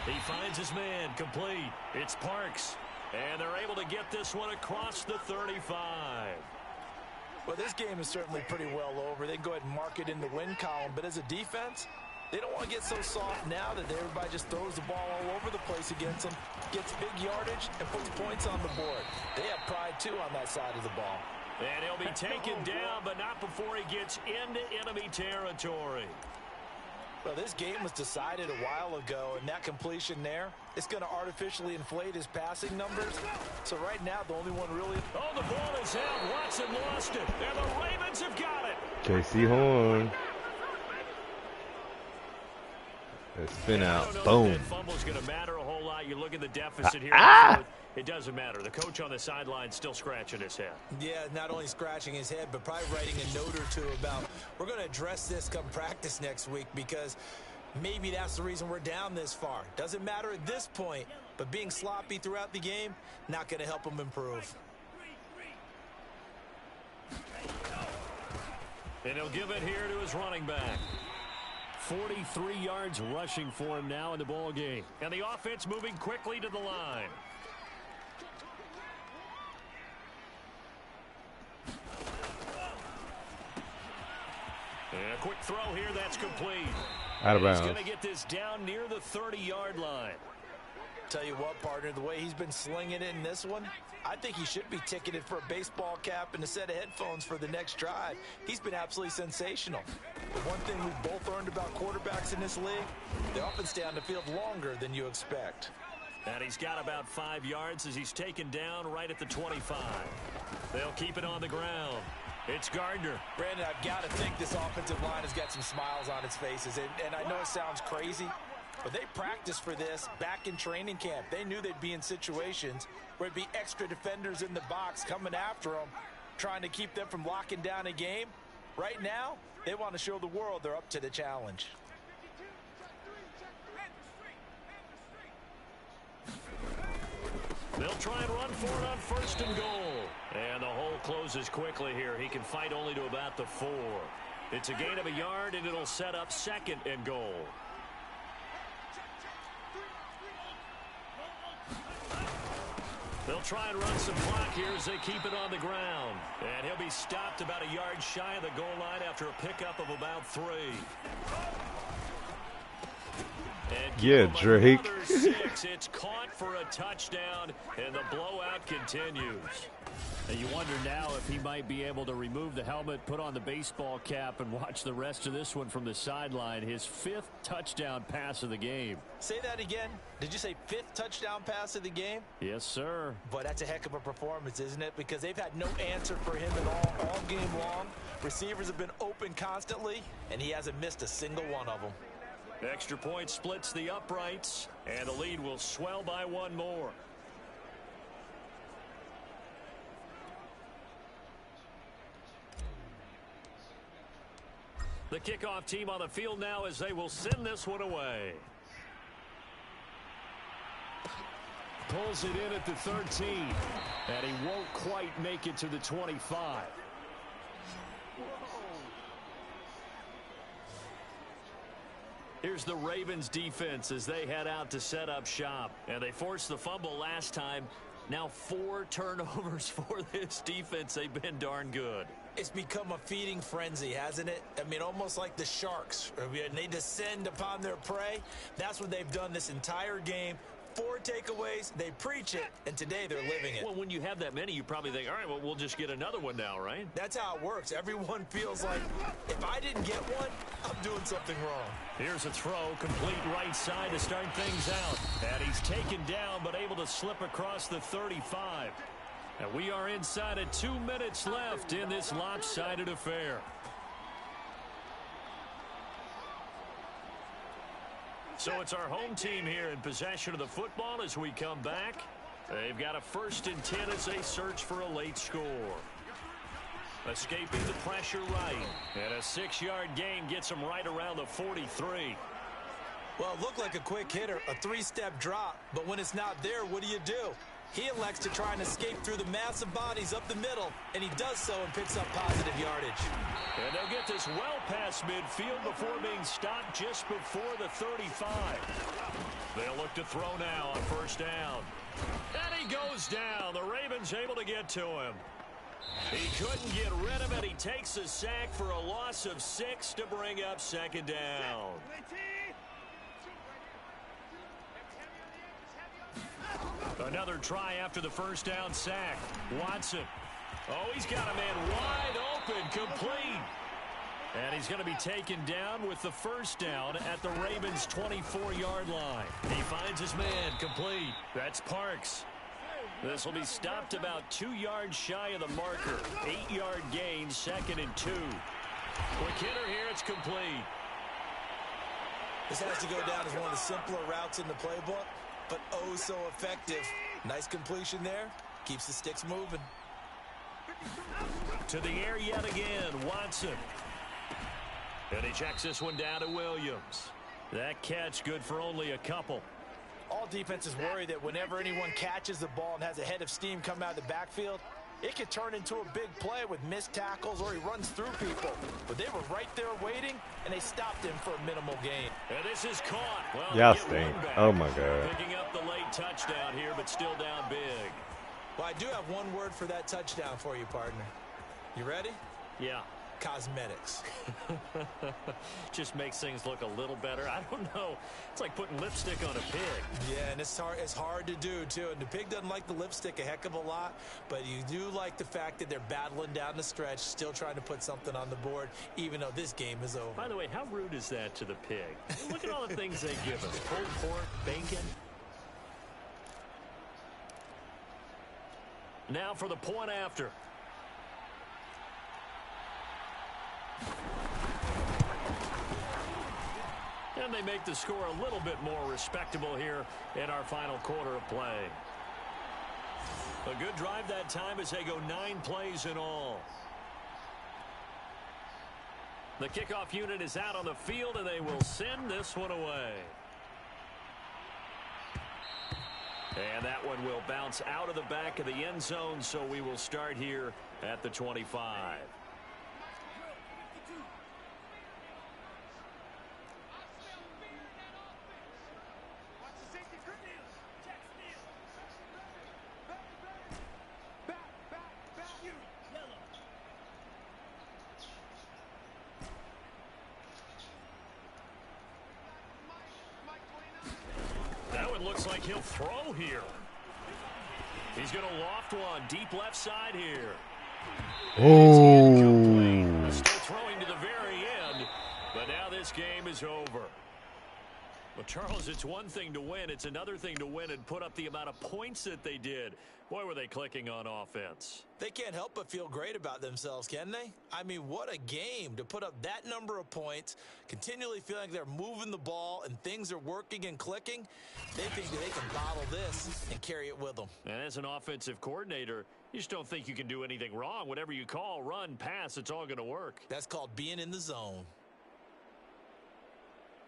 He finds his man, complete. It's Parks. And they're able to get this one across the 35. Well, this game is certainly pretty well over. They can go ahead and mark it in the win column. But as a defense, they don't want to get so soft now that everybody just throws the ball all over the place against them, gets big yardage, and puts points on the board. They have pride, too, on that side of the ball. And he'll be taken down, but not before he gets into enemy territory. Well, this game was decided a while ago, and that completion there, it's going to artificially inflate his passing numbers. So right now, the only one really... Oh, the ball is out. Watson lost it, and the Ravens have got it. J.C. Horn. Spin out. Boom. That fumble's going to matter a whole lot. You look at the deficit here. It doesn't matter. The coach on the sideline still scratching his head. Yeah, not only scratching his head, but probably writing a note or two about, we're going to address this come practice next week because maybe that's the reason we're down this far. Doesn't matter at this point, but being sloppy throughout the game, not going to help him improve. And he'll give it here to his running back. 43 yards rushing for him now in the ball game. And the offense moving quickly to the line. And a quick throw here, that's complete. Out of bounds. He's going to get this down near the 30-yard line. Tell you what, partner, the way he's been slinging it in this one, I think he should be ticketed for a baseball cap and a set of headphones for the next drive. He's been absolutely sensational. The one thing we've both learned about quarterbacks in this league, they often stay on the field longer than you expect. And he's got about 5 yards as he's taken down right at the 25. They'll keep it on the ground. It's Gardner. Brandon, I've got to think this offensive line has got some smiles on its faces. And I know it sounds crazy, but they practiced for this back in training camp. They knew they'd be in situations where it'd be extra defenders in the box coming after them, trying to keep them from locking down a game. Right now, they want to show the world they're up to the challenge. They'll try and run for it on 1st and goal. And the hole closes quickly here. He can fight only to about the 4. It's a gain of a yard, and it'll set up 2nd and goal. They'll try and run some clock here as they keep it on the ground. And he'll be stopped about a yard shy of the goal line after a pickup of about 3. And Yeah, Drake. It's caught for a touchdown, and the blowout continues. And you wonder now if he might be able to remove the helmet, put on the baseball cap, and watch the rest of this one from the sideline. His 5th touchdown pass of the game. Say that again. Did you say 5th touchdown pass of the game? Yes, sir. But that's a heck of a performance, isn't it? Because they've had no answer for him at all game long. Receivers have been open constantly, and he hasn't missed a single one of them. Extra point splits the uprights, and the lead will swell by 1 more. The kickoff team on the field now as they will send this one away. Pulls it in at the 13, and he won't quite make it to the 25. Here's the Ravens defense as they head out to set up shop. And they forced the fumble last time. Now 4 turnovers for this defense. They've been darn good. It's become a feeding frenzy, hasn't it? I mean, almost like the sharks. And they descend upon their prey. That's what they've done this entire game. 4 takeaways, they preach it, and today they're living it. Well, when you have that many, you probably think, all right, well, we'll just get another one now, right? That's how it works. Everyone feels like, if I didn't get one, I'm doing something wrong. Here's a throw, complete right side to start things out. And he's taken down, but able to slip across the 35. And we are inside of 2 minutes left in this lopsided affair. So it's our home team here in possession of the football as we come back. They've got a 1st and 10 as they search for a late score. Escaping the pressure right. And a 6-yard gain gets them right around the 43. Well, it looked like a quick hitter, a 3-step drop. But when it's not there, what do? He elects to try and escape through the massive bodies up the middle, and he does so and picks up positive yardage. And they'll get this well past midfield before being stopped just before the 35. They'll look to throw now on 1st down. And he goes down. The Ravens able to get to him. He couldn't get rid of it. He takes a sack for a loss of 6 to bring up 2nd down. Another try after the 1st down sack. Watson. Oh, he's got a man wide open, complete. And he's going to be taken down with the 1st down at the Ravens' 24-yard line. He finds his man, complete. That's Parks. This will be stopped about 2 yards shy of the marker. 8-yard gain, 2nd and 2. Quick hitter here, it's complete. This has to go down as one of the simpler routes in the playbook, but oh so effective. Nice completion there. Keeps the sticks moving. To the air yet again, Watson. And he checks this one down to Williams. That catch good for only a couple. All defenses worry that whenever anyone catches the ball and has a head of steam come out of the backfield, it could turn into a big play with missed tackles or he runs through people. But they were right there waiting, and they stopped him for a minimal gain. And this is caught. Well, y'all stink. Oh, my God. Picking up the late touchdown here, but still down big. Well, I do have one word for that touchdown for you, partner. You ready? Yeah. Cosmetics. Just makes things look a little better. I don't know. It's like putting lipstick on a pig. Yeah, and it's hard to do, too. And the pig doesn't like the lipstick a heck of a lot, but you do like the fact that they're battling down the stretch, still trying to put something on the board, even though this game is over. By the way, how rude is that to the pig? Look at all the things they give us. Pulled pork, bacon. Now for the point after. And they make the score a little bit more respectable here in our final quarter of play. A good drive that time as they go 9 plays in all. The kickoff unit is out on the field, and they will send this one away. And that one will bounce out of the back of the end zone, so we will start here at the 25. Looks like he'll throw here. He's going to loft one deep left side here. Oh. Still throwing to the very end, but now this game is over. Well, Charles, it's one thing to win. It's another thing to win and put up the amount of points that they did. Boy, were they clicking on offense. They can't help but feel great about themselves, can they? I mean, what a game to put up that number of points, continually feeling like they're moving the ball and things are working and clicking. They think that they can bottle this and carry it with them. And as an offensive coordinator, you just don't think you can do anything wrong. Whatever you call, run, pass, it's all going to work. That's called being in the zone.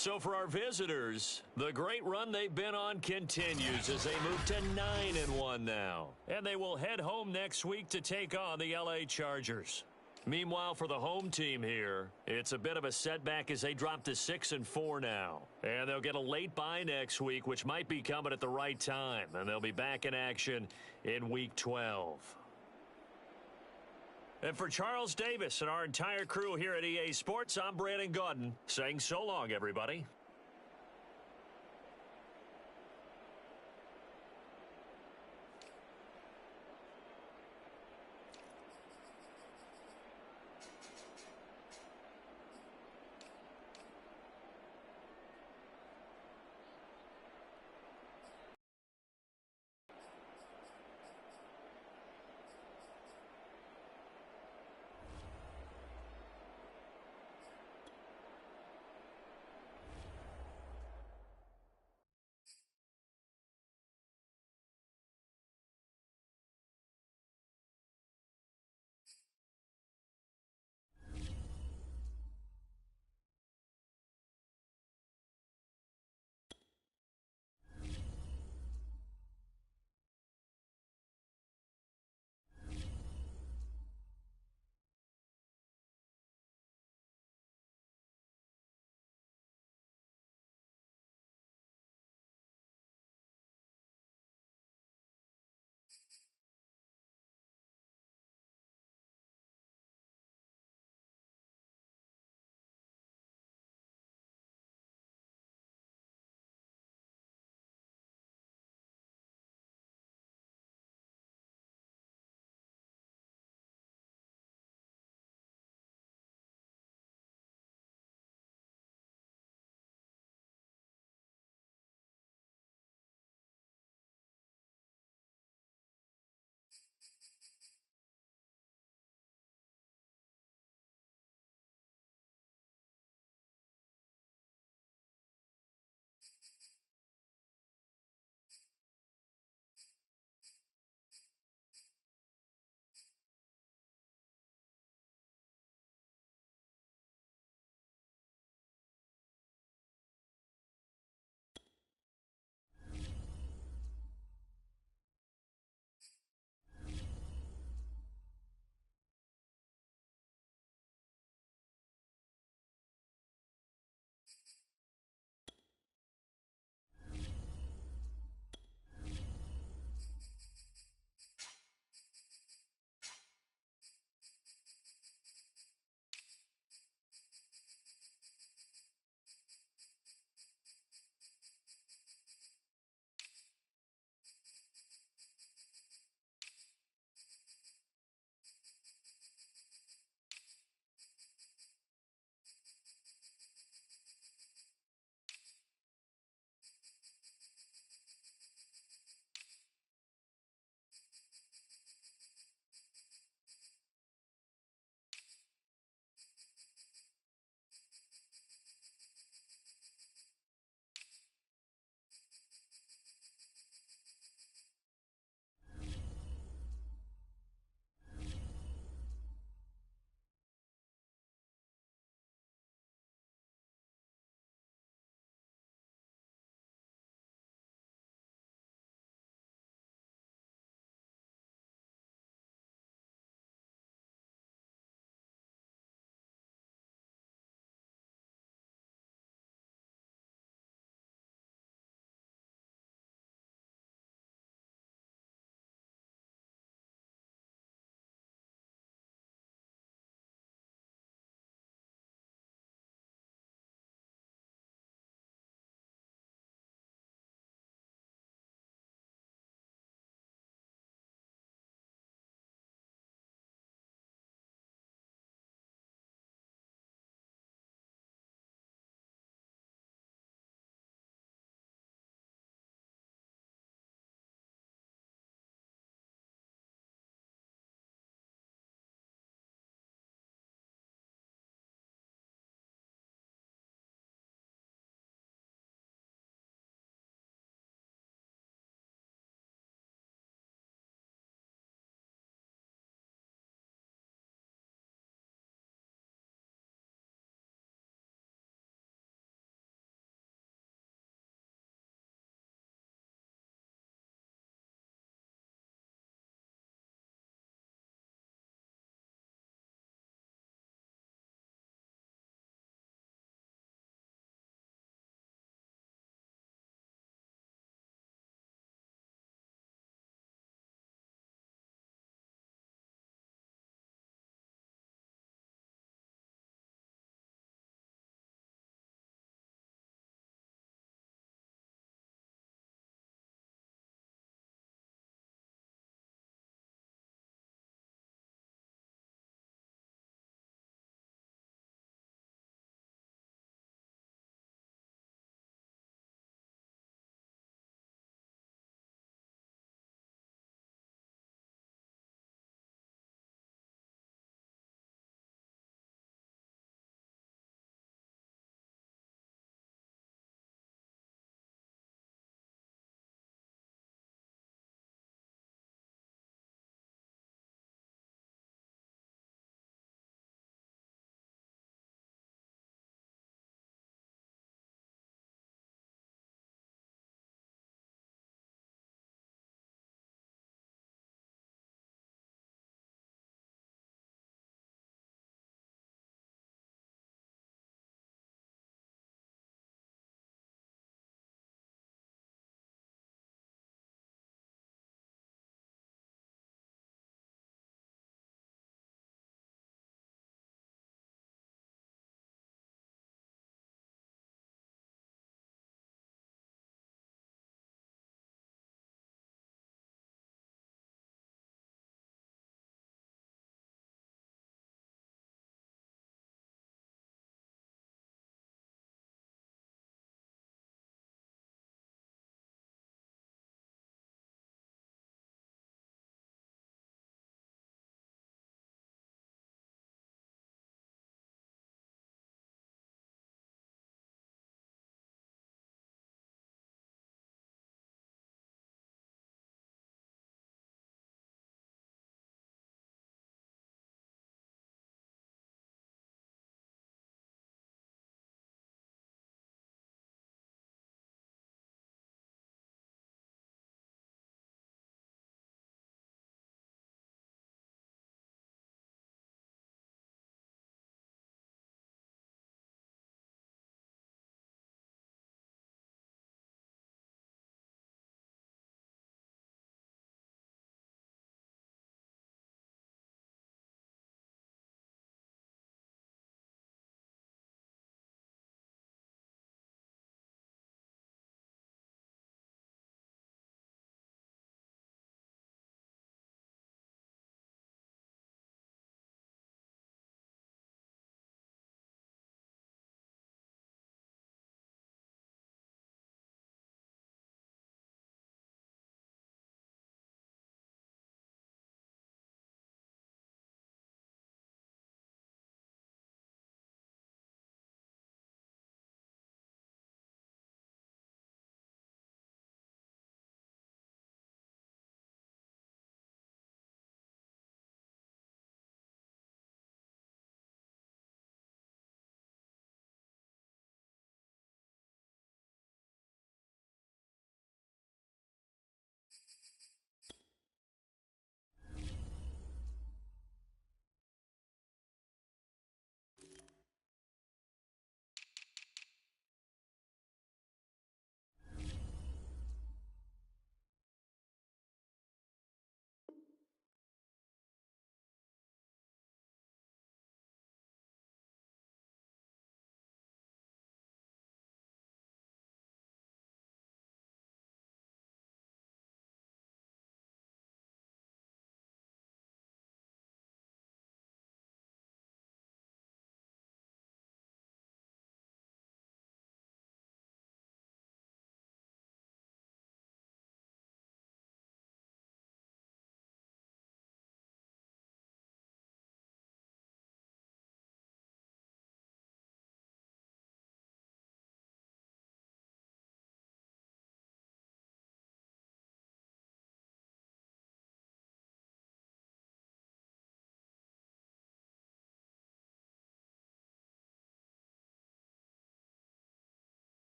So for our visitors, the great run they've been on continues as they move to 9-1 now. And they will head home next week to take on the LA Chargers. Meanwhile, for the home team here, it's a bit of a setback as they drop to 6-4 now. And they'll get a late bye next week, which might be coming at the right time. And they'll be back in action in Week 12. And for Charles Davis and our entire crew here at EA Sports, I'm Brandon Gaudin saying so long, everybody.